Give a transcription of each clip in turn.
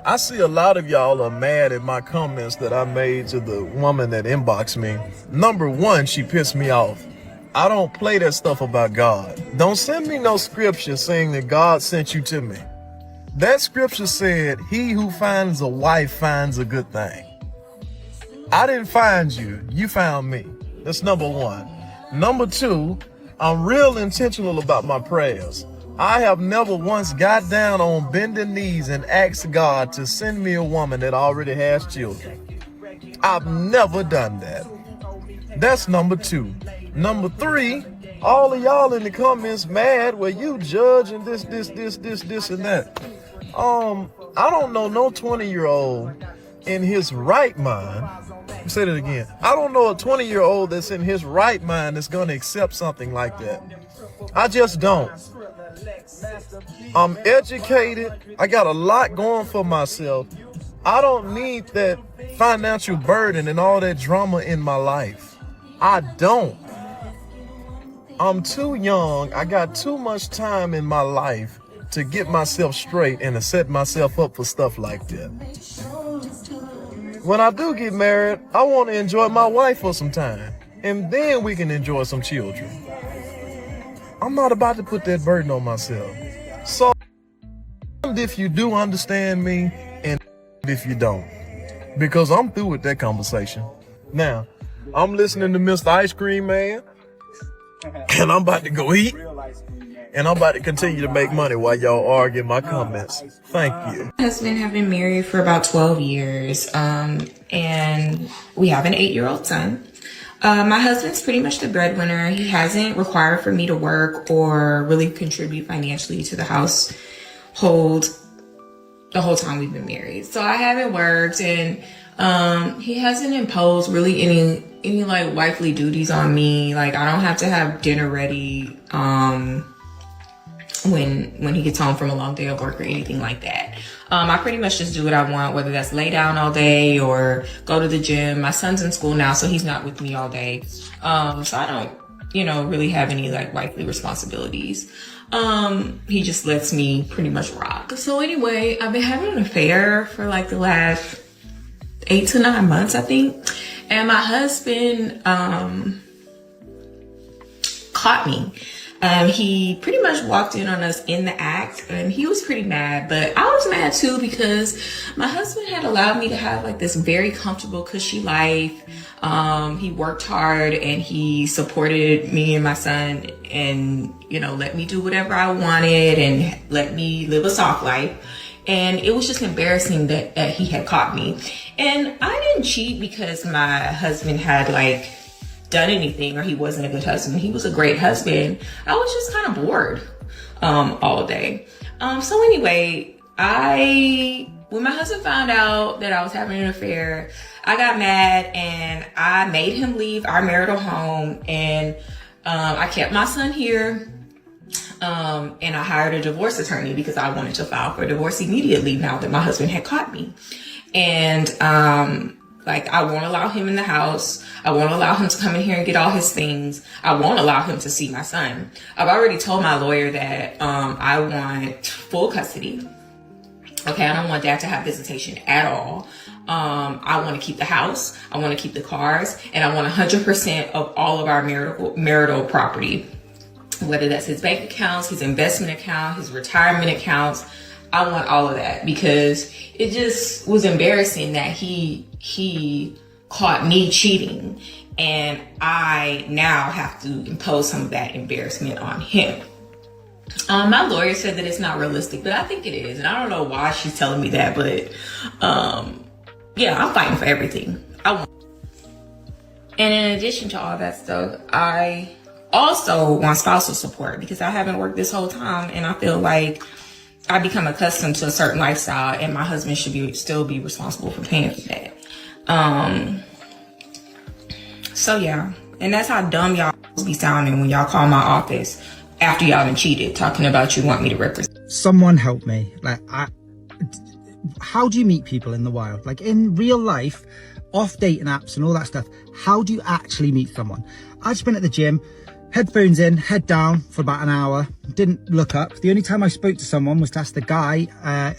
I see a lot of y'all are mad at my comments that I made to the woman that inboxed me. Number one, she pissed me off. I don't play that stuff about God. Don't send me no scripture saying that God sent you to me. That scripture said, he who finds a wife finds a good thing. I didn't find you, you found me. That's number one. Number two, I'm real intentional about my prayers. I have never once got down on bending knees and asked God to send me a woman that already has children. I've never done that. That's number two. Number three, all of y'all in the comments mad where you judge and this and that. I don't know no 20-year-old in his right mind. Let me say that again. I don't know a 20-year-old that's in his right mind that's going to accept something like that. I just don't. I'm educated. I got a lot going for myself. I don't need that financial burden and all that drama in my life. I don't. I'm too young. I got too much time in my life to get myself straight and to set myself up for stuff like that. When I do get married, I want to enjoy my wife for some time, and then we can enjoy some children. I'm not about to put that burden on myself. So, if you do understand me, and if you don't, because I'm through with that conversation. Now, I'm listening to Mr. Ice Cream Man, and I'm about to go eat, and I'm about to continue to make money while y'all argue my comments. Thank you. My husband have been married for about 12 years, and we have an 8-year-old son. My husband's pretty much the breadwinner. He hasn't required for me to work or really contribute financially to the household the whole time we've been married. So I haven't worked, and he hasn't imposed really any like wifely duties on me. Like, I don't have to have dinner ready when he gets home from a long day of work or anything like that. I pretty much just do what I want, whether that's lay down all day or go to the gym. My son's in school now, so he's not with me all day. So I don't, really have any like wifely responsibilities. He just lets me pretty much rock. So anyway, I've been having an affair for like the last 8 to 9 months, I think. And my husband, caught me. He pretty much walked in on us in the act, and he was pretty mad, but I was mad too because my husband had allowed me to have like this very comfortable, cushy life. He worked hard and he supported me and my son and, let me do whatever I wanted and let me live a soft life. And it was just embarrassing that he had caught me. And I didn't cheat because my husband had like done anything or he wasn't a good husband. He was a great husband. I was just kind of bored all day. So anyway, when my husband found out that I was having an affair, I got mad and I made him leave our marital home, and I kept my son here. And I hired a divorce attorney because I wanted to file for divorce immediately now that my husband had caught me. And I won't allow him in the house. I won't allow him to come in here and get all his things. I won't allow him to see my son. I've already told my lawyer that I want full custody. Okay, I don't want dad to have visitation at all. I want to keep the house. I want to keep the cars. And I want 100% of all of our marital property. Whether that's his bank accounts, his investment account, his retirement accounts. I want all of that because it just was embarrassing that he caught me cheating, and I now have to impose some of that embarrassment on him. My lawyer said that it's not realistic, but I think it is. And I don't know why she's telling me that, but yeah, I'm fighting for everything. And in addition to all that stuff, I also want spousal support because I haven't worked this whole time, and I feel like I become accustomed to a certain lifestyle, and my husband should still be responsible for paying for that. So yeah, and that's how dumb y'all be sounding when y'all call my office after y'all been cheated, talking about you want me to represent. Someone help me. How do you meet people in the wild? Like in real life, off dating apps and all that stuff, how do you actually meet someone? I've just been at the gym, headphones in, head down for about an hour, didn't look up. The only time I spoke to someone was to ask the guy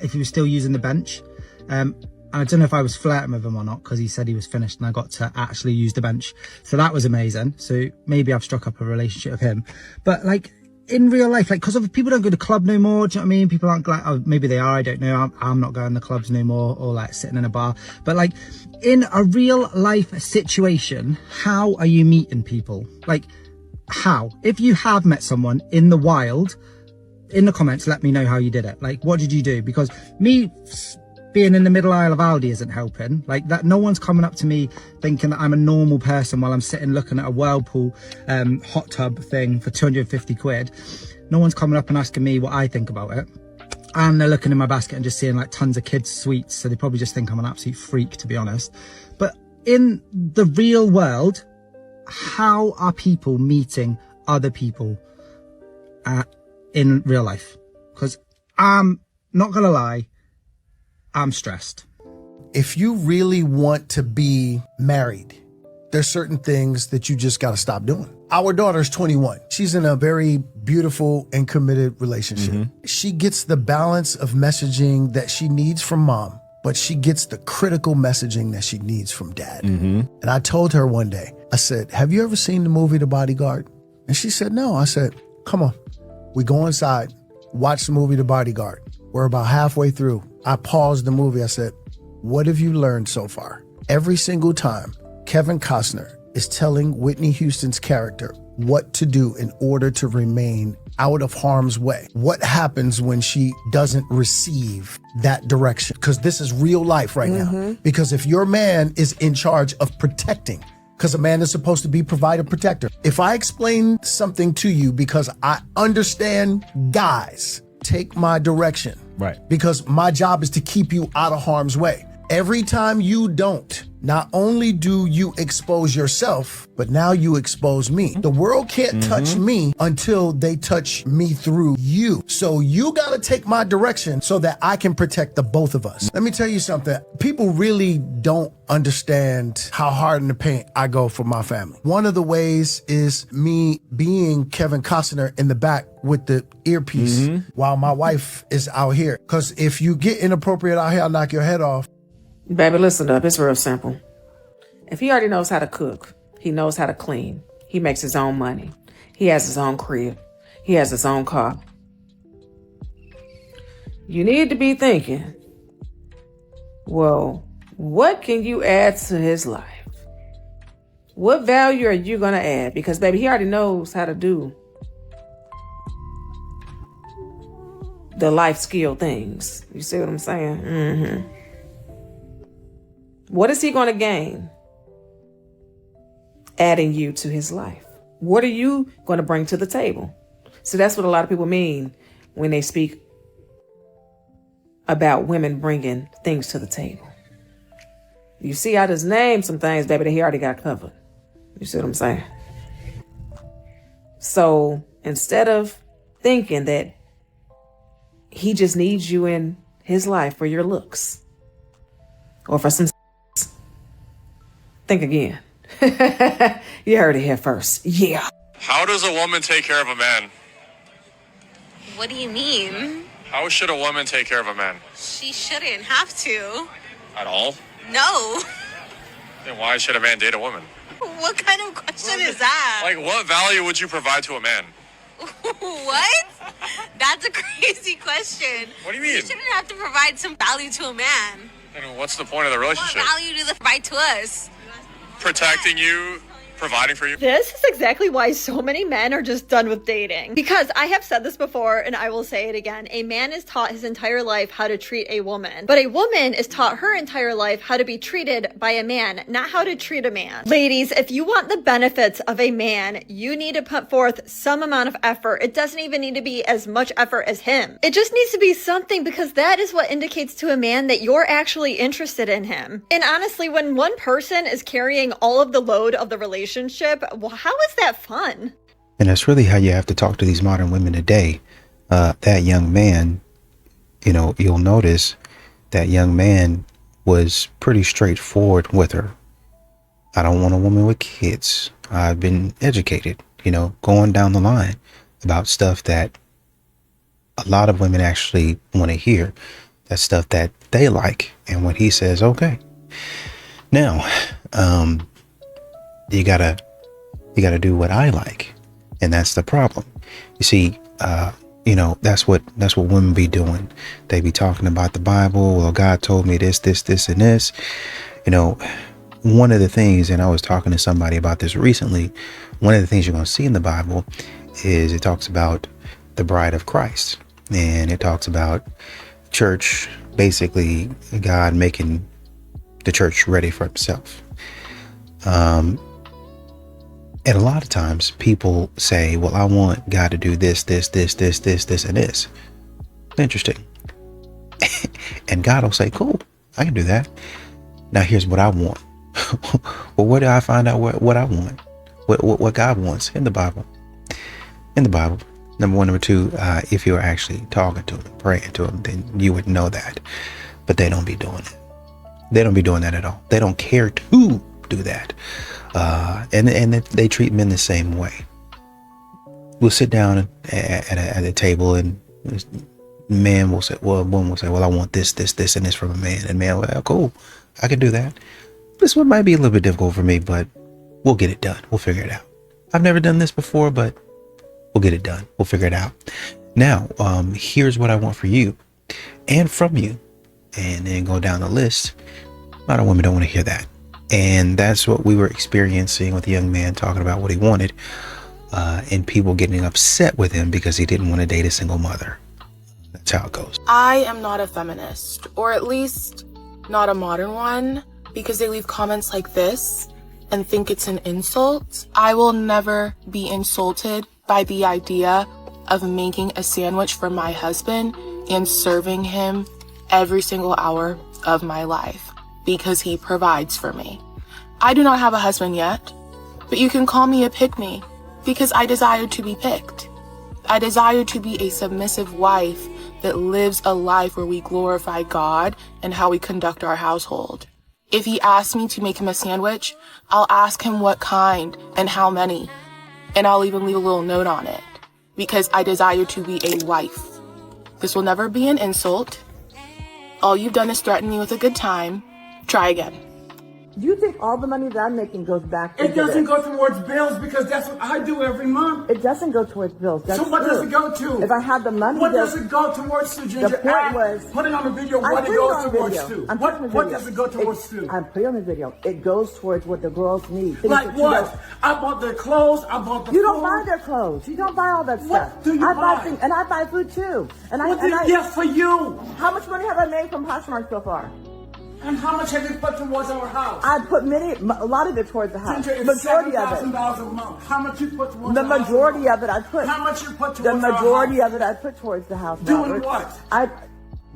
if he was still using the bench. I don't know if I was flirting with him or not, because he said he was finished and I got to actually use the bench. So that was amazing. So maybe I've struck up a relationship with him. But like in real life, like, because people don't go to club no more, do you know what I mean? People aren't like, oh, maybe they are, I don't know. I'm not going to clubs no more, or like sitting in a bar. But like in a real life situation, how are you meeting people? Like how? If you have met someone in the wild, in the comments, let me know how you did it. Like, what did you do? Because me being in the middle aisle of Aldi isn't helping. Like that, no one's coming up to me thinking that I'm a normal person while I'm sitting looking at a Whirlpool hot tub thing for 250 quid. No one's coming up and asking me what I think about it. And they're looking in my basket and just seeing like tons of kids' sweets. So they probably just think I'm an absolute freak, to be honest. But in the real world, how are people meeting other people in real life? Because I'm not gonna lie, I'm stressed. If you really want to be married, there's certain things that you just got to stop doing. Our daughter's 21. She's in a very beautiful and committed relationship. She gets the balance of messaging that she needs from mom, but she gets the critical messaging that she needs from dad. And I told her one day, I said, have you ever seen the movie The Bodyguard? And she said, no. I said, come on, we go inside, watch the movie The Bodyguard. We're about halfway through. I paused the movie. I said, what have you learned so far? Every single time Kevin Costner is telling Whitney Houston's character what to do in order to remain out of harm's way. What happens when she doesn't receive that direction? Because this is real life right now. Because if your man is in charge of protecting, because a man is supposed to be provider protector. If I explain something to you because I understand guys, take my direction. Right. Because my job is to keep you out of harm's way. Every time you don't, not only do you expose yourself, but now you expose me. The world can't touch me until they touch me through you. So you got to take my direction so that I can protect the both of us. Let me tell you something. People really don't understand how hard in the paint I go for my family. One of the ways is me being Kevin Costner in the back with the earpiece while my wife is out here. Because if you get inappropriate out here, I'll knock your head off. Baby, listen up. It's real simple. If he already knows how to cook, he knows how to clean, he makes his own money, he has his own crib, he has his own car, you need to be thinking, well, what can you add to his life? What value are you going to add? Because, baby, he already knows how to do the life skill things. You see what I'm saying? What is he going to gain adding you to his life? What are you going to bring to the table? So that's what a lot of people mean when they speak about women bringing things to the table. You see, I just named some things, baby, that he already got covered. You see what I'm saying? So instead of thinking that he just needs you in his life for your looks or for some, think again. You heard it here first. Yeah. How does a woman take care of a man? What do you mean? How should a woman take care of a man? She shouldn't have to. At all? No. Then why should a man date a woman? What kind of question is that? Like, what value would you provide to a man? What? That's a crazy question. What do you mean? You shouldn't have to provide some value to a man. And what's the point of the relationship? What value do they provide to us? Protecting you, providing for you. This is exactly why so many men are just done with dating. Because I have said this before and I will say it again. A man is taught his entire life how to treat a woman. But a woman is taught her entire life how to be treated by a man, not how to treat a man. Ladies, if you want the benefits of a man, you need to put forth some amount of effort. It doesn't even need to be as much effort as him. It just needs to be something, because that is what indicates to a man that you're actually interested in him. And honestly, when one person is carrying all of the load of the relationship, well, how is that fun? And that's really how you have to talk to these modern women today. That young man, you know, you'll notice that young man was pretty straightforward with her. I don't want a woman with kids. I've been educated, you know, going down the line about stuff that a lot of women actually want to hear. That stuff that they like and what he says. Okay. Now, you gotta do what I like. And that's the problem. You see, that's what women be doing. They be talking about the Bible. Well, God told me this, and this. One of the things, and I was talking to somebody about this recently, one of the things you're going to see in the Bible is it talks about the bride of Christ. And it talks about church, basically God making the church ready for himself. And a lot of times people say, well, I want God to do this, and this. Interesting. And God will say, cool, I can do that. Now here's what I want. Well, where do I find out what I want? What God wants in the Bible? In the Bible. Number one. Number two, if you're actually talking to him, praying to him, then you would know that. But they don't be doing it. They don't be doing that at all. They don't care to do that. And they treat men the same way. We'll sit down at a table and man will say, well, woman will say, well, I want this, and this from a man. And man, well, cool, I can do that. This one might be a little bit difficult for me, but we'll get it done. We'll figure it out. I've never done this before, but we'll get it done. We'll figure it out. Now, here's what I want for you and from you. And then go down the list. A lot of women don't want to hear that. And that's what we were experiencing with the young man talking about what he wanted. And people getting upset with him because he didn't want to date a single mother. That's how it goes. I am not a feminist, or at least not a modern one, because they leave comments like this and think it's an insult. I will never be insulted by the idea of making a sandwich for my husband and serving him every single hour of my life because he provides for me. I do not have a husband yet, but you can call me a pick-me because I desire to be picked. I desire to be a submissive wife that lives a life where we glorify God and how we conduct our household. If he asks me to make him a sandwich, I'll ask him what kind and how many, and I'll even leave a little note on it because I desire to be a wife. This will never be an insult. All you've done is threaten me with a good time. Try again. Do you think all the money that I'm making goes back? It doesn't go towards bills because that's what I do every month. It doesn't go towards bills. That's so what true. does it go to? If I had the money, what does it go towards to? Ginger? The point was, put it on the video. What it goes towards to? What does it go towards to? I'm putting on the video. It goes towards what the girls need. Like what? I bought their clothes. I bought the. You don't buy their clothes. You don't buy all that stuff. What do you buy? Things, and I buy food too. And what did I get for you? How much money have I made from Poshmark so far? And how much have you put towards our house? I put a lot of it towards the house. Ginger, it's majority of it. $7,000 a month. How much you put towards the majority of it I put. How much you put towards the majority of it I put towards the house. Doing what?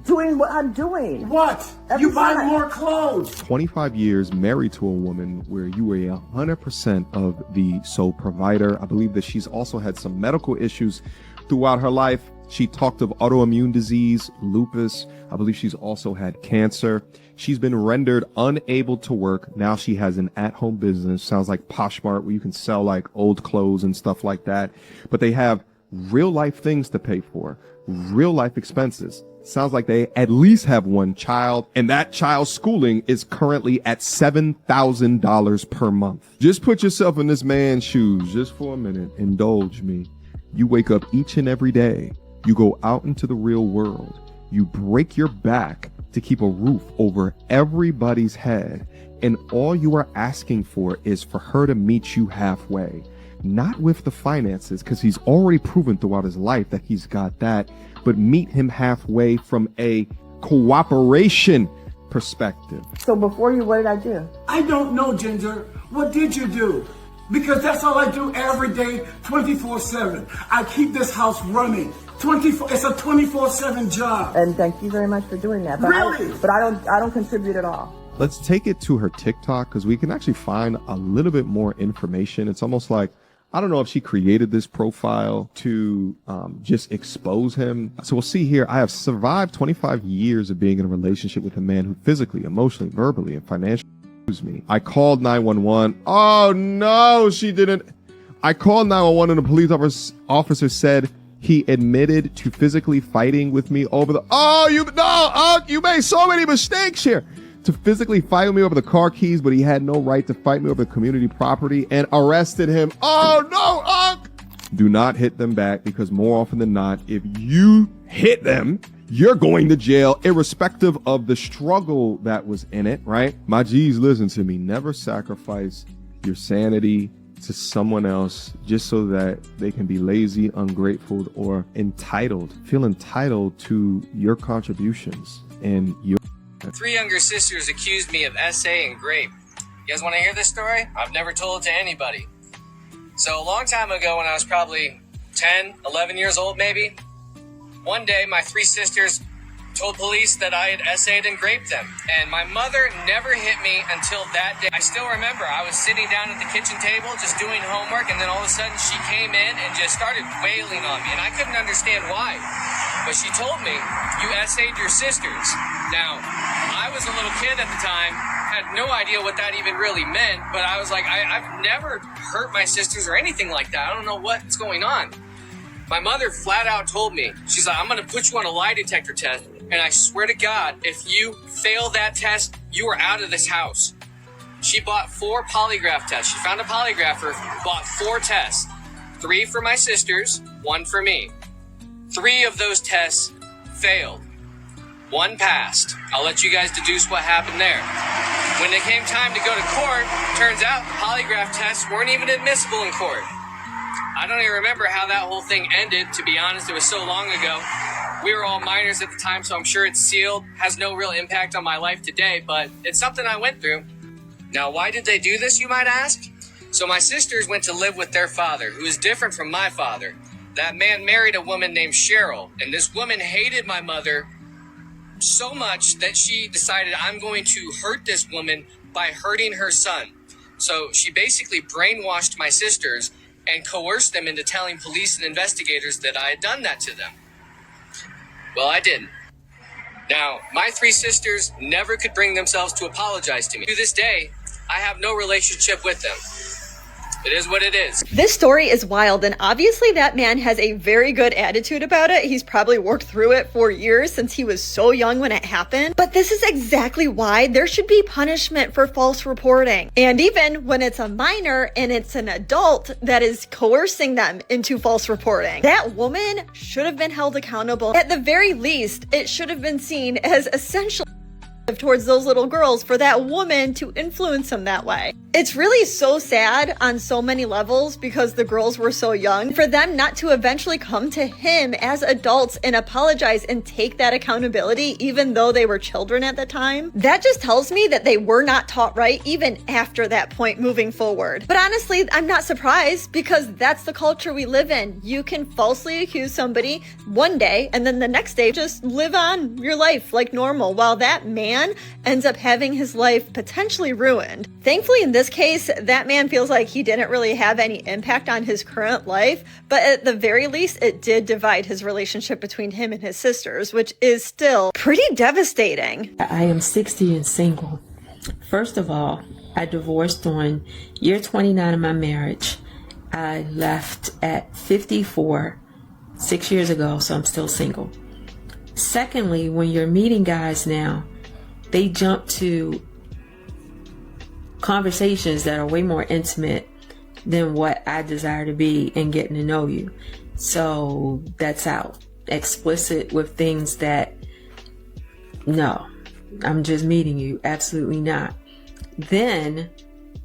Doing what I'm doing. What? You buy more clothes. 25 years married to a woman where you were 100% of the sole provider. I believe that she's also had some medical issues throughout her life. She talked of autoimmune disease, lupus. I believe she's also had cancer. She's been rendered unable to work. Now she has an at-home business. Sounds like Poshmark, where you can sell like old clothes and stuff like that. But they have real life things to pay for, real life expenses. Sounds like they at least have one child, and that child's schooling is currently at $7,000 per month. Just put yourself in this man's shoes just for a minute. Indulge me. You wake up each and every day. You go out into the real world. You break your back to keep a roof over everybody's head. And all you are asking for is for her to meet you halfway. Not with the finances, because he's already proven throughout his life that he's got that, but meet him halfway from a cooperation perspective. So before you, what did I do? I don't know, Ginger. What did you do? Because that's all I do every day, 24/7. I keep this house running. It's a 24/7 job. And thank you very much for doing that. But really? I don't contribute at all. Let's take it to her TikTok because we can actually find a little bit more information. It's almost like, I don't know if she created this profile to just expose him. So we'll see here. I have survived 25 years of being in a relationship with a man who physically, emotionally, verbally, and financially abused me. I called 911. Oh no, she didn't. I called 911 and the police officer said He admitted to physically fighting with me over the, you made so many mistakes here. To physically fight with me over the car keys, but he had no right to fight me over the community property, and arrested him. Oh no, Unc! Do not hit them back, because more often than not, if you hit them, you're going to jail, irrespective of the struggle that was in it, right? My G's, listen to me. Never sacrifice your sanity to someone else just so that they can be lazy, ungrateful, or entitled. Feel entitled to your contributions and your... 3 younger sisters accused me of SA and grape. You guys want to hear this story? I've never told it to anybody. So a long time ago, when I was probably 10, 11 years old maybe, one day my 3 sisters told police that I had SA'd and graped them. And my mother never hit me until that day. I still remember I was sitting down at the kitchen table just doing homework, and then all of a sudden she came in and just started wailing on me. And I couldn't understand why. But she told me, you SA'd your sisters. Now, I was a little kid at the time, had no idea what that even really meant, but I was like, I've never hurt my sisters or anything like that. I don't know what's going on. My mother flat out told me, she's like, I'm going to put you on a lie detector test, and I swear to God, if you fail that test, you are out of this house. She bought 4 polygraph tests. She found a polygrapher, bought 4 tests. 3 for my sisters, 1 for me. 3 of those tests failed. 1 passed. I'll let you guys deduce what happened there. When it came time to go to court, turns out polygraph tests weren't even admissible in court. I don't even remember how that whole thing ended, to be honest. It was so long ago. We were all minors at the time, so I'm sure it's sealed. Has no real impact on my life today, but it's something I went through. Now, why did they do this, you might ask? So my sisters went to live with their father, who is different from my father. That man married a woman named Cheryl, and this woman hated my mother so much that she decided, I'm going to hurt this woman by hurting her son. So she basically brainwashed my sisters and coerced them into telling police and investigators that I had done that to them. Well, I didn't. Now, my 3 sisters never could bring themselves to apologize to me. To this day, I have no relationship with them. It is what it is. This story is wild, and obviously that man has a very good attitude about it. He's probably worked through it for years since he was so young when it happened. But this is exactly why there should be punishment for false reporting. And even when it's a minor and it's an adult that is coercing them into false reporting, that woman should have been held accountable. At the very least, it should have been seen as essential towards those little girls for that woman to influence them that way. It's really so sad on so many levels because the girls were so young. For them not to eventually come to him as adults and apologize and take that accountability, even though they were children at the time, that just tells me that they were not taught right even after that point moving forward. But honestly, I'm not surprised because that's the culture we live in. You can falsely accuse somebody one day and then the next day just live on your life like normal, while that man ends up having his life potentially ruined. Thankfully, in this case, that man feels like he didn't really have any impact on his current life, but at the very least, it did divide his relationship between him and his sisters, which is still pretty devastating. I am 60 and single. First of all, I divorced on year 29 of my marriage. I left at 54, 6 years ago, so I'm still single. Secondly, when you're meeting guys now, they jump to conversations that are way more intimate than what I desire to be in getting to know you. So that's out. Explicit with things that, no, I'm just meeting you. Absolutely not. Then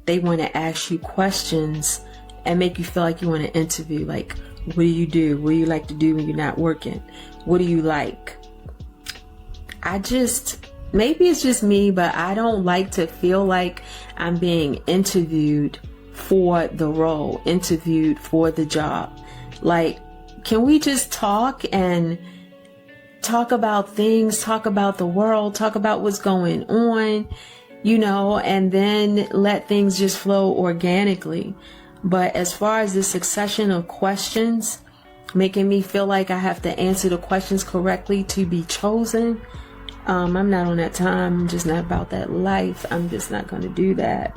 they want to ask you questions and make you feel like you want to interview. Like, what do you do? What do you like to do when you're not working? What do you like? Maybe it's just me, but I don't like to feel like I'm being interviewed for the role, interviewed for the job. Like, can we just talk and talk about things, talk about the world, talk about what's going on, and then let things just flow organically. But as far as the succession of questions, making me feel like I have to answer the questions correctly to be chosen, I'm not on that time. I'm just not about that life. I'm just not going to do that.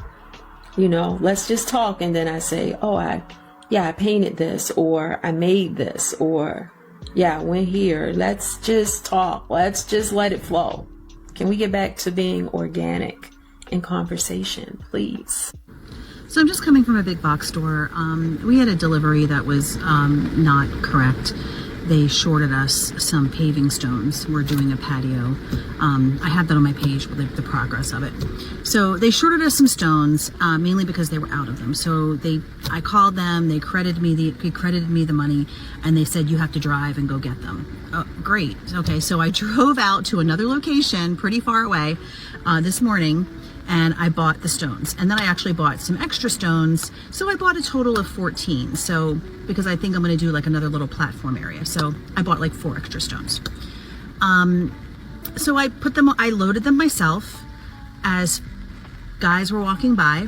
Let's just talk. And then I say, oh, I yeah, I painted this, or I made this, or yeah, I went here. Let's just talk. Let's just let it flow. Can we get back to being organic in conversation, please? So I'm just coming from a big box store. We had a delivery that was not correct. They shorted us some paving stones. We're doing a patio. I have that on my page with the progress of it. So they shorted us some stones, mainly because they were out of them. So I called them. They credited me the money, and they said you have to drive and go get them. Oh, great. Okay, so I drove out to another location, pretty far away, this morning, and I bought the stones. And then I actually bought some extra stones. So I bought a total of 14. So, because I think I'm going to do like another little platform area. So I bought like 4 extra stones. So I loaded them myself as guys were walking by.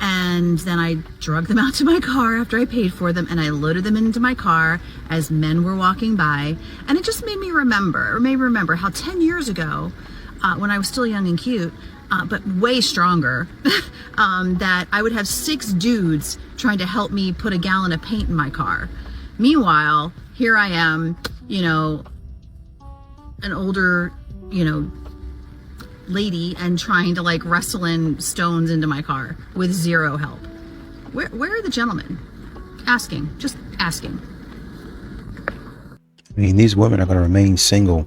And then I drug them out to my car after I paid for them, and I loaded them into my car as men were walking by. And it just made me remember how 10 years ago, when I was still young and cute, but way stronger, that I would have 6 dudes trying to help me put a gallon of paint in my car. Meanwhile, here I am, an older, lady, and trying to like wrestle in stones into my car with 0 help. Where are the gentlemen? Just asking. I mean, these women are going to remain single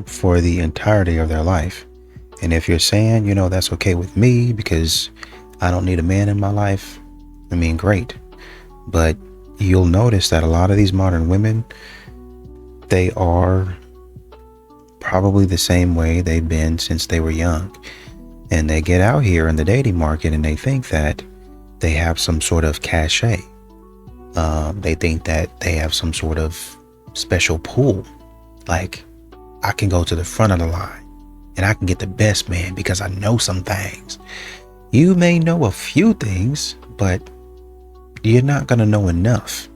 for the entirety of their life. And if you're saying, that's okay with me because I don't need a man in my life, I mean, great. But you'll notice that a lot of these modern women, they are probably the same way they've been since they were young. And they get out here in the dating market and they think that they have some sort of cachet. They think that they have some sort of special pull. Like, I can go to the front of the line and I can get the best man because I know some things. You may know a few things, but you're not going to know enough.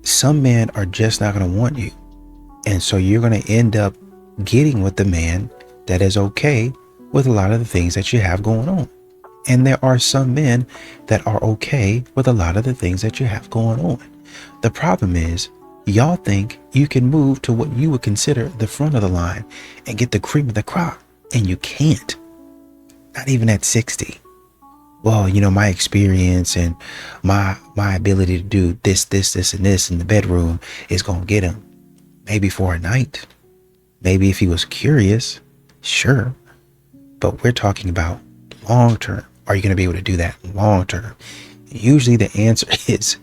Some men are just not going to want you. And so you're going to end up getting with the man that is okay with a lot of the things that you have going on. And there are some men that are okay with a lot of the things that you have going on. The problem is, y'all think you can move to what you would consider the front of the line and get the cream of the crop. And you can't. Not even at 60. Well, my experience and my ability to do this, and this in the bedroom is going to get him. Maybe for a night. Maybe if he was curious. Sure. But we're talking about long term. Are you going to be able to do that long term? Usually the answer is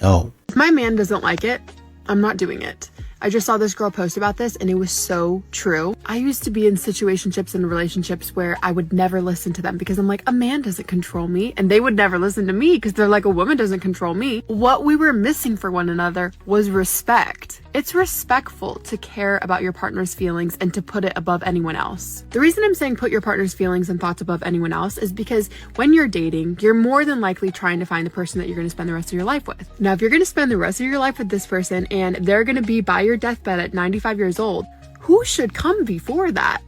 no. If my man doesn't like it, I'm not doing it. I just saw this girl post about this and it was so true. I used to be in situationships and relationships where I would never listen to them because I'm like, a man doesn't control me, and they would never listen to me because they're like, a woman doesn't control me. What we were missing for one another was respect. It's respectful to care about your partner's feelings and to put it above anyone else. The reason I'm saying put your partner's feelings and thoughts above anyone else is because when you're dating, you're more than likely trying to find the person that you're going to spend the rest of your life with. Now, if you're going to spend the rest of your life with this person and they're going to be by your deathbed at 95 years old, who should come before that?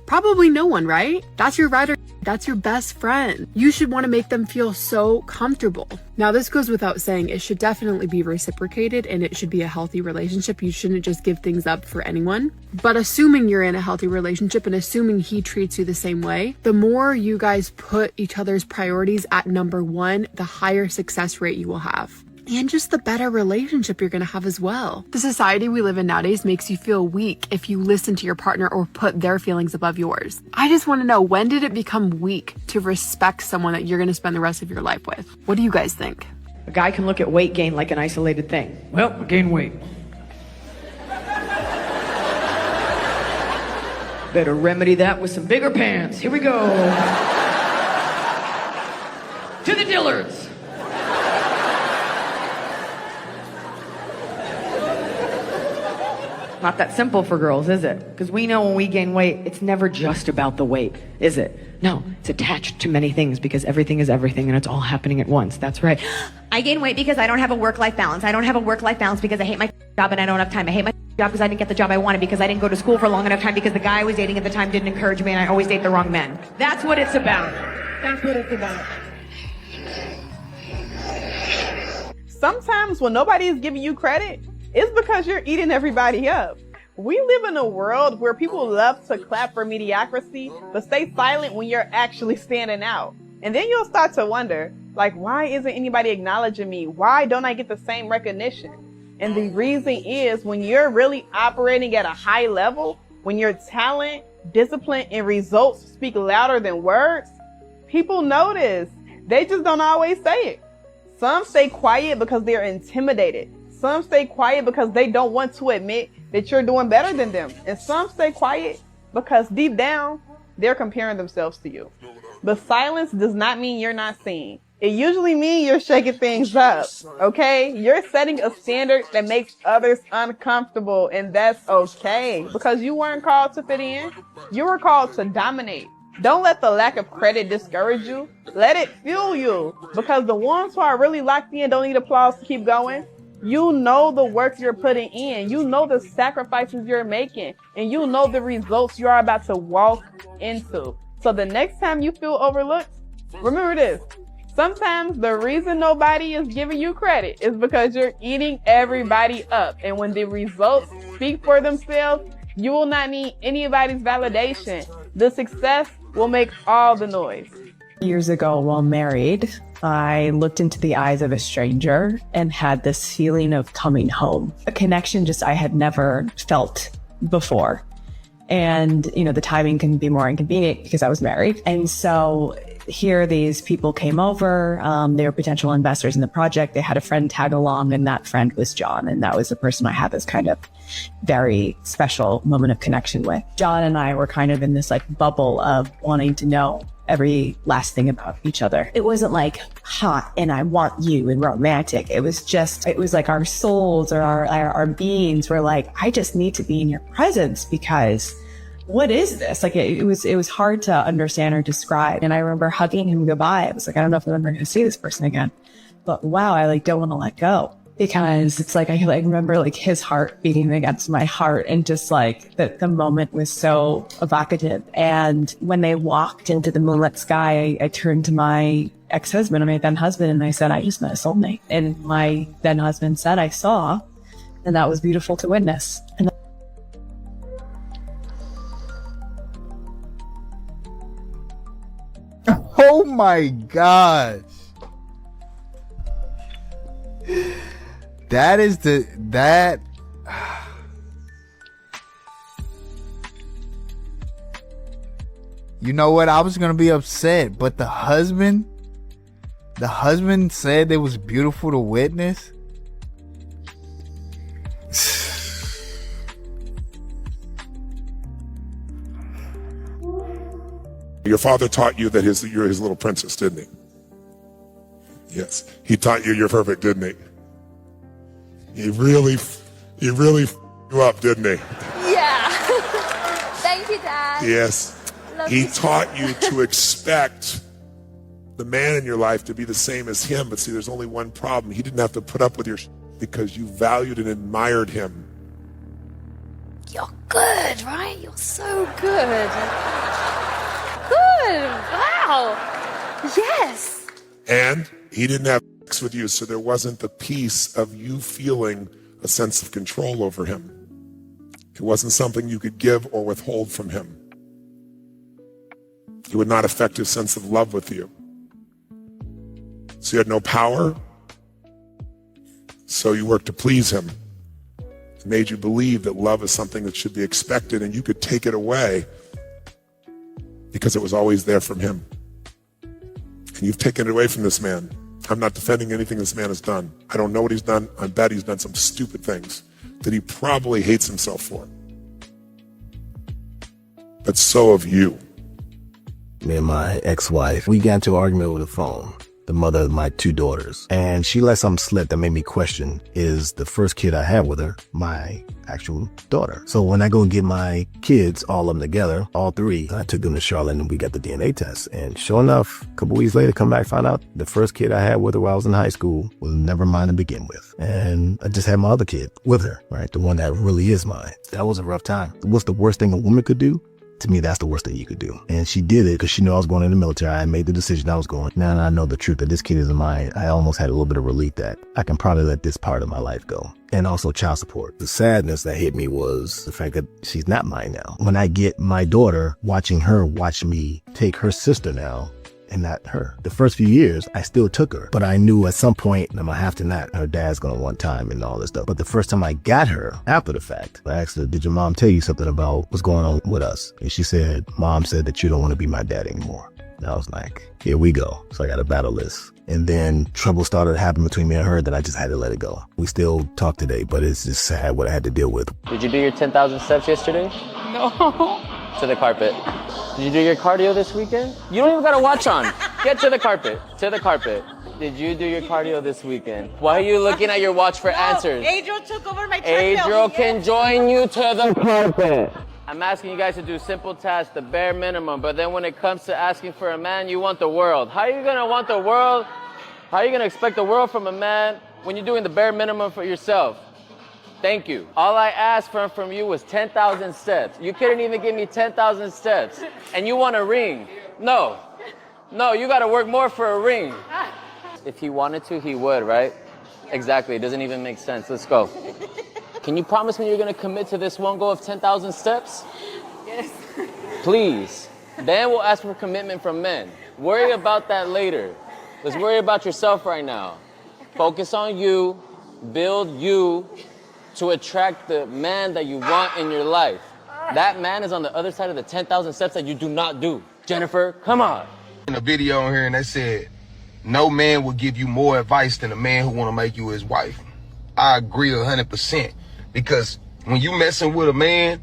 Probably no one, right? That's your ride or that's your best friend. You should want to make them feel so comfortable. Now, this goes without saying, it should definitely be reciprocated and it should be a healthy relationship. You shouldn't just give things up for anyone. But assuming you're in a healthy relationship and assuming he treats you the same way, the more you guys put each other's priorities at number 1, the higher success rate you will have. And just the better relationship you're going to have as well. The society we live in nowadays makes you feel weak if you listen to your partner or put their feelings above yours. I just want to know, when did it become weak to respect someone that you're going to spend the rest of your life with? What do you guys think? A guy can look at weight gain like an isolated thing. Well, I gained weight. Better remedy that with some bigger pants. Here we go. To the Dillards. Not that simple for girls, is it? Because we know when we gain weight, it's never just about the weight, is it? No, it's attached to many things because everything is everything and it's all happening at once. That's right. I gain weight because I don't have a work-life balance. I don't have a work-life balance because I hate my job and I don't have time. I hate my job because I didn't get the job I wanted, because I didn't go to school for long enough time, because the guy I was dating at the time didn't encourage me and I always date the wrong men. That's what it's about. That's what it's about. Sometimes when nobody is giving you credit, it's because you're eating everybody up. We live in a world where people love to clap for mediocrity, but stay silent when you're actually standing out. And then you'll start to wonder, like, why isn't anybody acknowledging me? Why don't I get the same recognition? And the reason is when you're really operating at a high level, when your talent, discipline, and results speak louder than words, people notice. They just don't always say it. Some stay quiet because they're intimidated. Some stay quiet because they don't want to admit that you're doing better than them. And some stay quiet because deep down, they're comparing themselves to you. But silence does not mean you're not seen. It usually means you're shaking things up, okay? You're setting a standard that makes others uncomfortable, and that's okay. Because you weren't called to fit in. You were called to dominate. Don't let the lack of credit discourage you. Let it fuel you. Because the ones who are really locked in don't need applause to keep going. You know the work you're putting in. You know the sacrifices you're making. And you know the results you're about to walk into. So the next time you feel overlooked, remember this. Sometimes the reason nobody is giving you credit is because you're eating everybody up. And when the results speak for themselves, you will not need anybody's validation. The success will make all the noise. Years ago, while married, I looked into the eyes of a stranger and had this feeling of coming home, a connection just I had never felt before. And, you know, the timing can be more inconvenient because I was married. And so here these people came over. They were potential investors in the project. They had a friend tag along, and that friend was John. And that was the person I had this kind of very special moment of connection with. John and I were kind of in this like bubble of wanting to know every last thing about each other. It wasn't like hot and I want you and romantic. It was like our souls or our beings were like, I just need to be in your presence because what is this? Like it was hard to understand or describe. And I remember hugging him goodbye. I was like, I don't know if I'm ever going to see this person again, but wow, I don't want to let go. Because it's like, I remember like his heart beating against my heart, and just like the moment was so evocative. And when they walked into the moonlit sky, I turned to my ex-husband, my then husband, and I said, I just met a soulmate. And my then husband said, I saw, and that was beautiful to witness. And oh my gosh. You know what? I was gonna be upset, but the husband said it was beautiful to witness. Your father taught you that you're his little princess, didn't he? Yes. He taught you you're perfect, didn't he? He really you up, didn't he? Yeah. Thank you, Dad. Yes. He taught you to expect the man in your life to be the same as him. But see, there's only one problem. He didn't have to put up with your because you valued and admired him. You're good, right? You're so good. Good. Wow. Yes. And he didn't have sex with you, so there wasn't the piece of you feeling a sense of control over him. It wasn't something you could give or withhold from him. It would not affect his sense of love with you. So you had no power, so you worked to please him. It made you believe that love is something that should be expected and you could take it away because it was always there from him. And you've taken it away from this man. I'm not defending anything this man has done. I don't know what he's done. I bet he's done some stupid things that he probably hates himself for. But so have you. Me and my ex-wife, we got into an argument over the phone, the mother of my two daughters. And she let something slip that made me question, is the first kid I had with her my actual daughter? So when I go and get my kids, all of them together, all three, I took them to Charlotte and we got the DNA test. And sure enough, a couple weeks later, come back, find out the first kid I had with her while I was in high school was never mine to begin with. And I just had my other kid with her, right? The one that really is mine. That was a rough time. What's the worst thing a woman could do? To me, that's the worst thing you could do. And she did it because she knew I was going in the military. I made the decision I was going. Now that I know the truth that this kid isn't mine, I almost had a little bit of relief that I can probably let this part of my life go. And also child support. The sadness that hit me was the fact that she's not mine now. When I get my daughter, watching her watch me take her sister now, and not her. The first few years, I still took her, but I knew at some point I'm gonna have to not. Her dad's gonna want time and all this stuff. But the first time I got her, after the fact, I asked her, did your mom tell you something about what's going on with us? And she said, Mom said that you don't want to be my dad anymore. And I was like, here we go. So I got to battle this. And then trouble started happening between me and her that I just had to let it go. We still talk today, but it's just sad what I had to deal with. Did you do your 10,000 steps yesterday? No. To the carpet. Did you do your cardio this weekend? You don't even got a watch on. Get to the carpet. To the carpet. Did you do your cardio this weekend? Why are you looking at your watch for answers? Adriel took over my treadmill. Adriel can join you to the carpet. I'm asking you guys to do simple tasks, the bare minimum, but then when it comes to asking for a man, you want the world. How are you gonna want the world? How are you gonna expect the world from a man when you're doing the bare minimum for yourself? Thank you. All I asked from you was 10,000 steps. You couldn't even give me 10,000 steps. And you want a ring. No. No, you gotta work more for a ring. If he wanted to, he would, right? Exactly, it doesn't even make sense. Let's go. Can you promise me you're gonna commit to this one goal of 10,000 steps? Yes. Please. Then we'll ask for commitment from men. Worry about that later. Let's worry about yourself right now. Focus on you, build you to attract the man that you want in your life. That man is on the other side of the 10,000 steps that you do not do. Jennifer, come on. In a video on here and they said, no man will give you more advice than a man who want to make you his wife. I agree 100%. Because when you messing with a man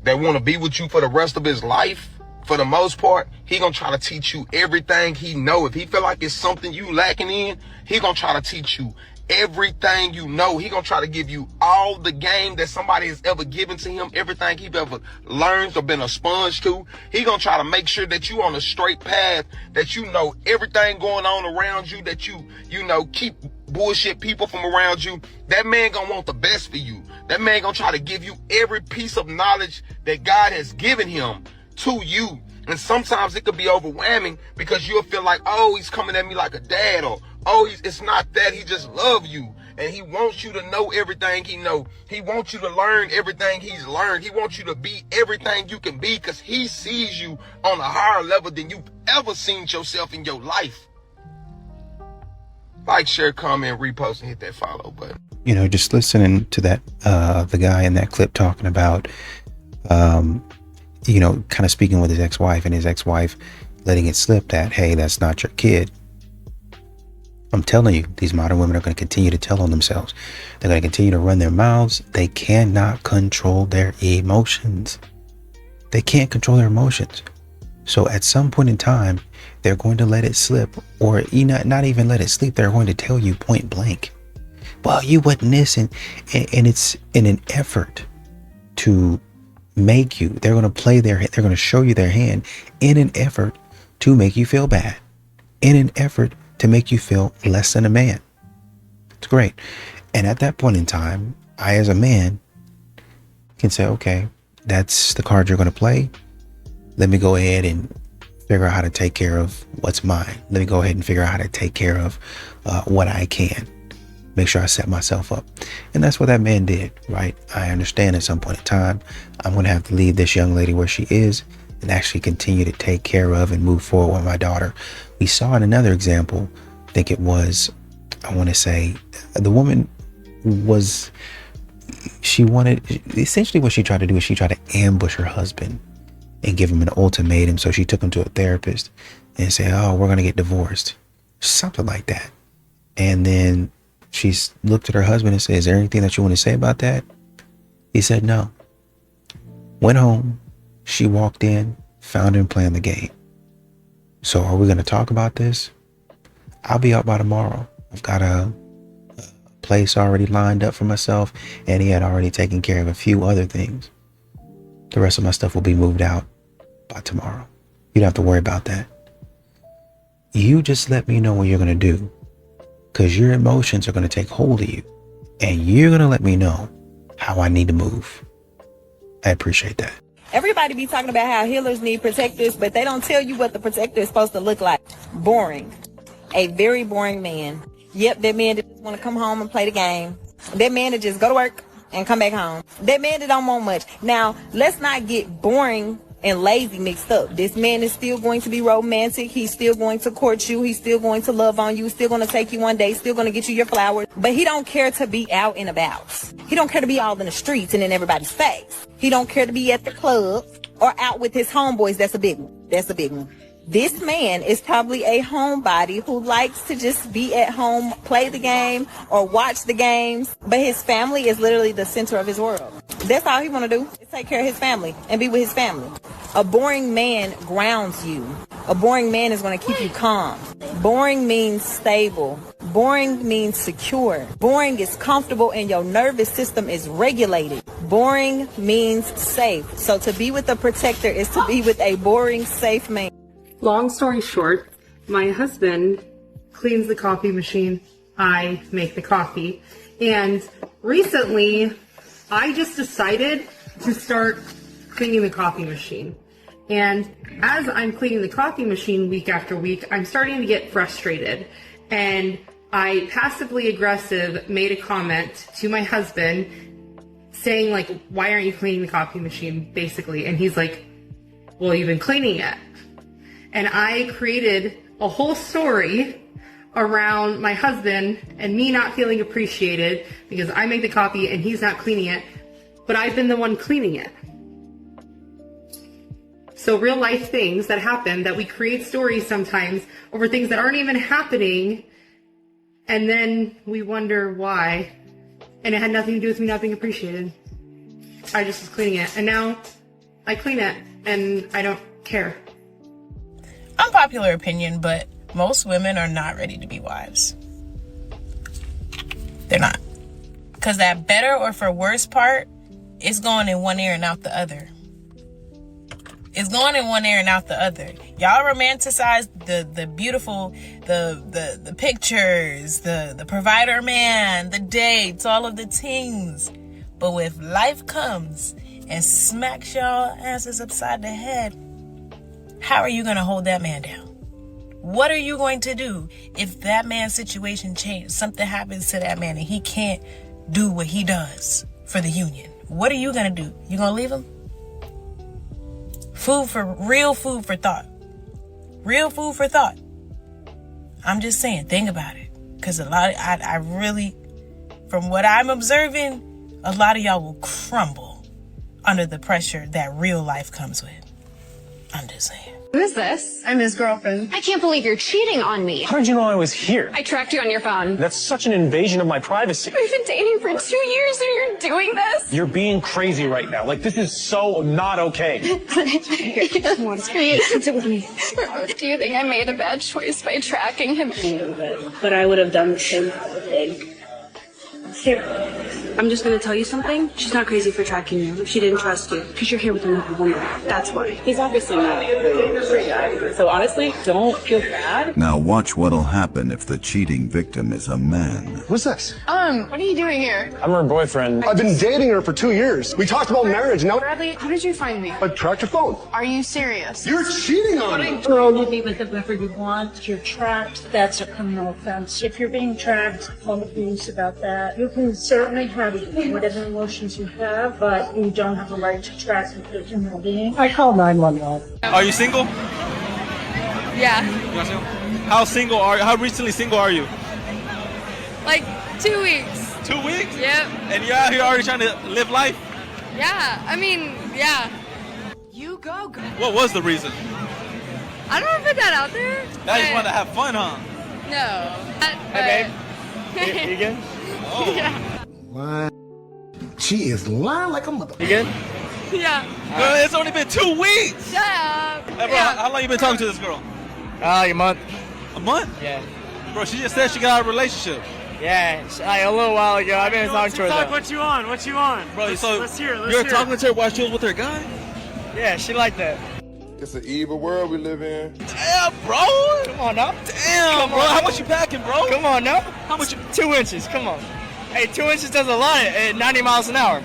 that want to be with you for the rest of his life, for the most part, he gonna try to teach you everything he know. If he feel like it's something you lacking in, he gonna try to teach you everything you know. He gonna try to give you all the game that somebody has ever given to him, everything he's ever learned or been a sponge to. He gonna try to make sure that you on a straight path, that you know everything going on around you, that you know, keep bullshit people from around you. That man gonna want the best for you. That man gonna try to give you every piece of knowledge that God has given him to you. And sometimes it could be overwhelming because you'll feel like, oh, he's coming at me like a dad, or oh, it's not that, he just loves you. And he wants you to know everything he know. He wants you to learn everything he's learned. He wants you to be everything you can be because he sees you on a higher level than you've ever seen yourself in your life. Like, share, comment, repost, and hit that follow button. You know, just listening to that, the guy in that clip talking about, you know, kind of speaking with his ex-wife and his ex-wife letting it slip that, hey, that's not your kid. I'm telling you, these modern women are going to continue to tell on themselves. They're going to continue to run their mouths. They cannot control their emotions. They can't control their emotions. So at some point in time, they're going to let it slip, or not even let it sleep. They're going to tell you point blank, well, you wouldn't listen. And it's in an effort to make you, they're going to show you their hand in an effort to make you feel bad, in an effort to make you feel less than a man. It's great. And at that point in time, I, as a man, can say, okay, that's the card you're going to play. Let me go ahead and figure out how to take care of what's mine. Let me go ahead and figure out how to take care of what I can. Make sure I set myself up. And that's what that man did, right? I understand at some point in time, I'm going to have to leave this young lady where she is and actually continue to take care of and move forward with my daughter. We saw in another example, I think it was, I want to say, the woman was, essentially what she tried to do is she tried to ambush her husband and give him an ultimatum. So she took him to a therapist and said, oh, we're going to get divorced. Something like that. And then she looked at her husband and said, is there anything that you want to say about that? He said no. Went home. She walked in, found him playing the game. So are we going to talk about this? I'll be out by tomorrow. I've got a place already lined up for myself, and he had already taken care of a few other things. The rest of my stuff will be moved out by tomorrow. You don't have to worry about that. You just let me know what you're going to do, because your emotions are going to take hold of you, and you're going to let me know how I need to move. I appreciate that. Everybody be talking about how healers need protectors, but they don't tell you what the protector is supposed to look like. Boring. A very boring man. Yep, that man that just want to come home and play the game. That man that just go to work and come back home. That man that don't want much. Now, let's not get boring and lazy mixed up. This man is still going to be romantic. He's still going to court you. He's still going to love on you. Still going to take you on dates. Still going to get you your flowers. But he don't care to be out and about. He don't care to be all in the streets and in everybody's face. He don't care to be at the club or out with his homeboys. That's a big one. That's a big one. This man is probably a homebody who likes to just be at home, play the game, or watch the games. But his family is literally the center of his world. That's all he want to do, is take care of his family and be with his family. A boring man grounds you. A boring man is going to keep you calm. Boring means stable. Boring means secure. Boring is comfortable and your nervous system is regulated. Boring means safe. So to be with a protector is to be with a boring, safe man. Long story short, my husband cleans the coffee machine. I make the coffee. And recently, I just decided to start cleaning the coffee machine. And as I'm cleaning the coffee machine week after week, I'm starting to get frustrated. And I passively aggressive made a comment to my husband saying like, why aren't you cleaning the coffee machine, basically? And he's like, well, you've been cleaning it. And I created a whole story around my husband and me not feeling appreciated because I make the coffee and he's not cleaning it, but I've been the one cleaning it. So real life things that happen, that we create stories sometimes over things that aren't even happening, and then we wonder why. And it had nothing to do with me not being appreciated. I just was cleaning it, and now I clean it and I don't care. Unpopular opinion, but most women are not ready to be wives. They're not. Because that better or for worse part is going in one ear and out the other. It's going in one ear and out the other. Y'all romanticize the beautiful, the pictures, the provider man, the dates, all of the things. But when life comes and smacks y'all asses upside the head, how are you going to hold that man down? What are you going to do if that man's situation changes, something happens to that man and he can't do what he does for the union? What are you going to do? You going to leave him? Real food for thought. Real food for thought. I'm just saying, think about it. Because I really, from what I'm observing, a lot of y'all will crumble under the pressure that real life comes with. I'm just saying. Who is this? I'm his girlfriend. I can't believe you're cheating on me. How did you know I was here? I tracked you on your phone. That's such an invasion of my privacy. We've been dating for 2 years and you're doing this? You're being crazy right now. Like, this is so not okay. Do you think I made a bad choice by tracking him? But I would have done the same thing. Here, I'm just gonna tell you something. She's not crazy for tracking you. She didn't trust you because you're here with another woman. That's why. He's obviously not a great guy. So honestly, don't feel bad. Now watch what'll happen if the cheating victim is a man. Who's this? What are you doing here? I'm her boyfriend. I've been dating her for 2 years. We talked about marriage. Now, Bradley, how did you find me? I tracked your phone. Are you serious? You're cheating on me. Girl, you be with whoever you want. If you're tracked, that's a criminal offense. If you're being tracked, call the police about that. You can certainly have whatever emotions you have, but you don't have the right to track a human being. I call 911. Are you single? Yeah. You're single? How single are you? How recently single are you? Like 2 weeks. 2 weeks? Yep. And you're out here already trying to live life? Yeah. I mean, yeah. You go, girl. What was the reason? I don't want to put that out there. Now you just want to have fun, huh? No. Hey, babe. You good? Oh. Yeah. What? She is lying like a mother. You good? Yeah. Girl, it's only been 2 weeks. Shut up. Hey, bro, how long you been talking to this girl? A month. A month? Yeah. Bro, she just said she got out of a relationship. Yeah, like a little while ago. I've been talking to her. Talk, what you on? What you on? Bro, let's hear. You were talking to her while she was with her guy? Yeah, she liked that. It's an evil world we live in. Damn, bro. Come on now. Damn, bro. How much you packing, bro? Come on now. How much? 2 inches. Come on. Hey, 2 inches does a lot at 90 miles an hour.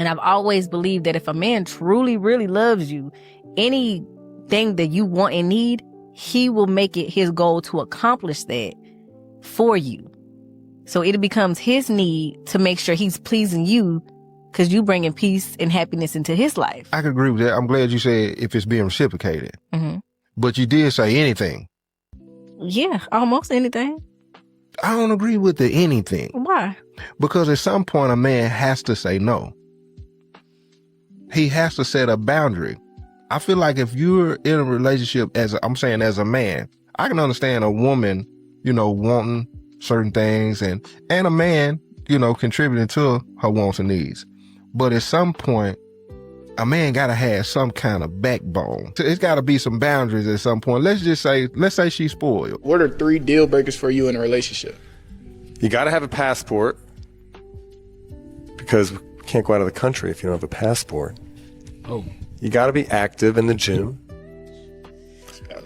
And I've always believed that if a man truly, really loves you, anything that you want and need, he will make it his goal to accomplish that for you. So it becomes his need to make sure he's pleasing you because you bringing peace and happiness into his life. I can agree with that. I'm glad you said if it's being reciprocated. Mm-hmm. But you did say anything. Yeah, almost anything. I don't agree with the anything. Why? Because at some point a man has to say no. He has to set a boundary. I feel like if you're in a relationship as a man, I can understand a woman, wanting certain things and a man, contributing to her wants and needs. But at some point, a man gotta have some kind of backbone. It's gotta be some boundaries at some point. Let's say she's spoiled. What are 3 deal breakers for you in a relationship? You gotta have a passport, because we can't go out of the country if you don't have a passport. Oh. You gotta be active in the gym.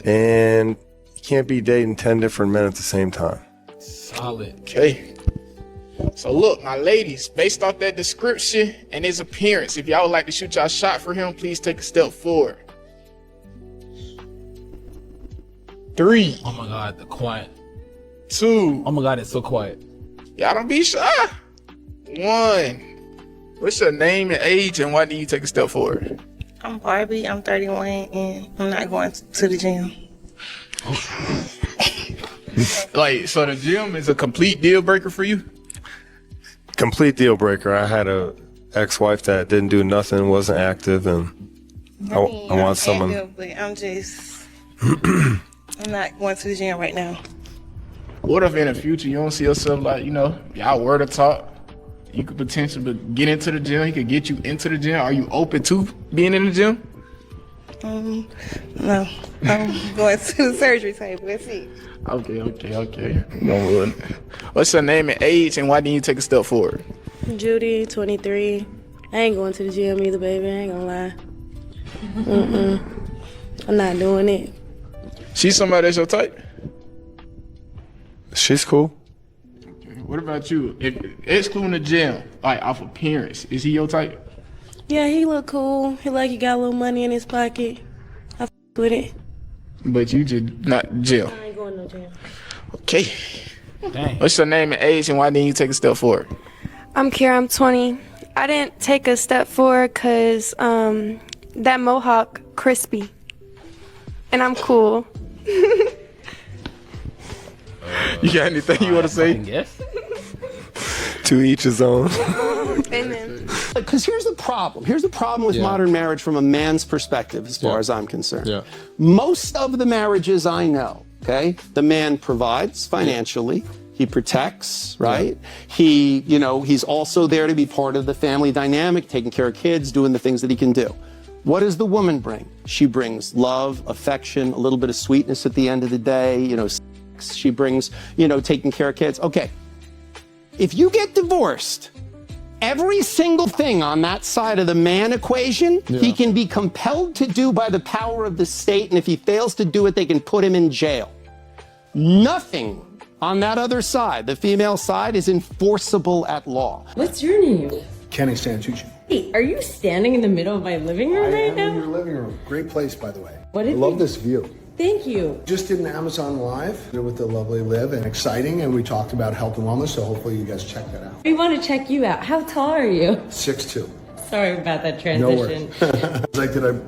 And you can't be dating 10 different men at the same time. Solid. Okay. So look, my ladies, based off that description and his appearance, if y'all would like to shoot y'all shot for him, please take a step forward. 3. Oh my God, the quiet. 2. Oh my God, it's so quiet. Y'all don't be shy. 1. What's your name and age, and why do you take a step forward? I'm Barbie, I'm 31, and I'm not going to the gym. So the gym is a complete deal breaker for you? Complete deal breaker. I had a ex-wife that didn't do nothing, wasn't active, and I want someone. Active, but I'm just, I'm not going to the gym right now. What if in the future you don't see yourself y'all were to talk, you could potentially get into the gym, he could get you into the gym. Are you open to being in the gym? No, I'm going to the surgery table. Let's see. Okay. No wood. What's your name and age, and why didn't you take a step forward? Judy, 23. I ain't going to the gym either, baby. I ain't gonna lie. I'm not doing it. She's somebody that's your type? She's cool. What about you? If excluding the gym, like off appearance, is he your type? Yeah, he look cool. He got a little money in his pocket. I f with it. But you just not gym. I ain't going no gym. Okay. Dang. What's your name and age, and why didn't you take a step forward? I'm Kira, I'm 20. I didn't take a step forward because that mohawk crispy. And I'm cool. You got anything you want to say? Yes. To each his own. Amen. Because here's the problem. Here's the problem with modern marriage from a man's perspective, as far as I'm concerned. Yeah. Most of the marriages I know, okay, the man provides financially. He protects, right? He, he's also there to be part of the family dynamic, taking care of kids, doing the things that he can do. What does the woman bring? She brings love, affection, a little bit of sweetness at the end of the day, sex. She brings, taking care of kids. Okay. If you get divorced, every single thing on that side of the man equation, he can be compelled to do by the power of the state, and if he fails to do it, they can put him in jail. Nothing on that other side, the female side, is enforceable at law. What's your name? Kenny Santucci. Hey, are you standing in the middle of my living room right now? in your living room. Great place, by the way. What I did love you- this view. Thank you. Just did an Amazon Live with the lovely Liv, and exciting, and we talked about health and wellness, so hopefully you guys check that out. We want to check you out. How tall are you? 6'2". Sorry about that No transition. worries.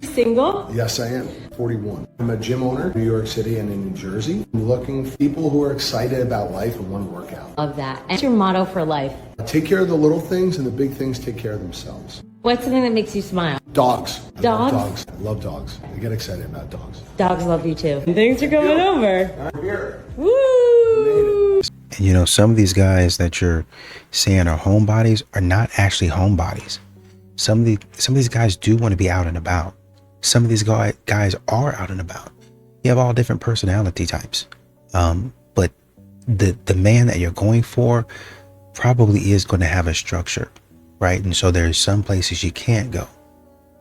Single? Yes, I am. 41. I'm a gym owner in New York City and in New Jersey. I'm looking for people who are excited about life and want to work out. Love that. What's your motto for life? Take care of the little things, and the big things take care of themselves. What's something that makes you smile? Dogs. I love Dogs? I love dogs. I get excited about dogs. Dogs love you too. Thanks for coming over. I'm here. Woo! And some of these guys that you're saying are homebodies are not actually homebodies. Some of these guys do want to be out and about. Some of these guys are out and about. You have all different personality types. But the man that you're going for probably is going to have a structure, right? And so there's some places you can't go,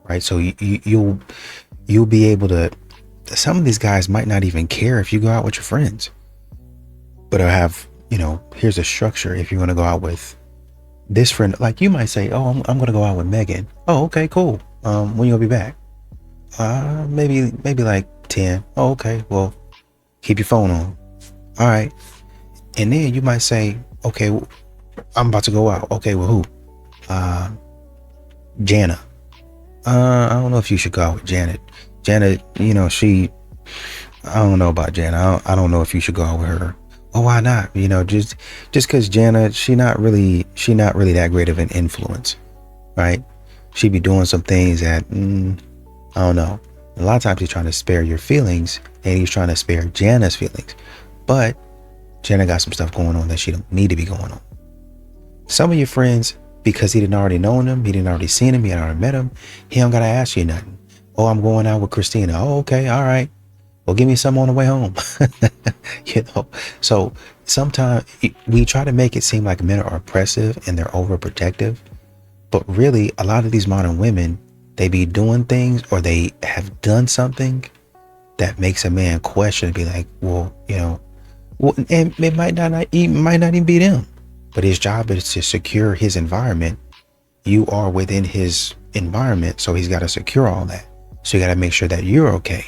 right? So you'll be able to. Some of these guys might not even care if you go out with your friends, but I have, here's a structure if you want to go out with, this friend, like you might say, oh, I'm gonna go out with Megan. Oh, okay, cool. When you gonna be back? Maybe like 10. Oh, okay. Well, keep your phone on. All right. And then you might say, okay, I'm about to go out. Okay, well, who? Jana. I don't know if you should go out with Janet. Janet, you know, I don't know about Jana. I don't know if you should go out with her. Oh, why not? You know, just because Jana, she not really that great of an influence, right? She be doing some things that, I don't know. A lot of times he's trying to spare your feelings, and he's trying to spare Jana's feelings. But Jana got some stuff going on that she don't need to be going on. Some of your friends, because he didn't already know him, he didn't already seen him, he had already met him, he don't gotta ask you nothing. Oh, I'm going out with Christina. Oh, okay, all right. Well, give me some on the way home. You know, so sometimes we try to make it seem like men are oppressive and they're overprotective, but really a lot of these modern women, they be doing things or they have done something that makes a man question and be like, well, you know, well, and it might not even be them, but his job is to secure his environment. You are within his environment, so he's got to secure all that. So you got to make sure that you're okay.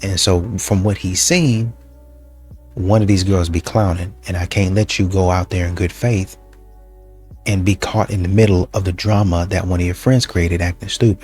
And so from what he's seen, one of these girls be clowning, and I can't let you go out there in good faith and be caught in the middle of the drama that one of your friends created acting stupid.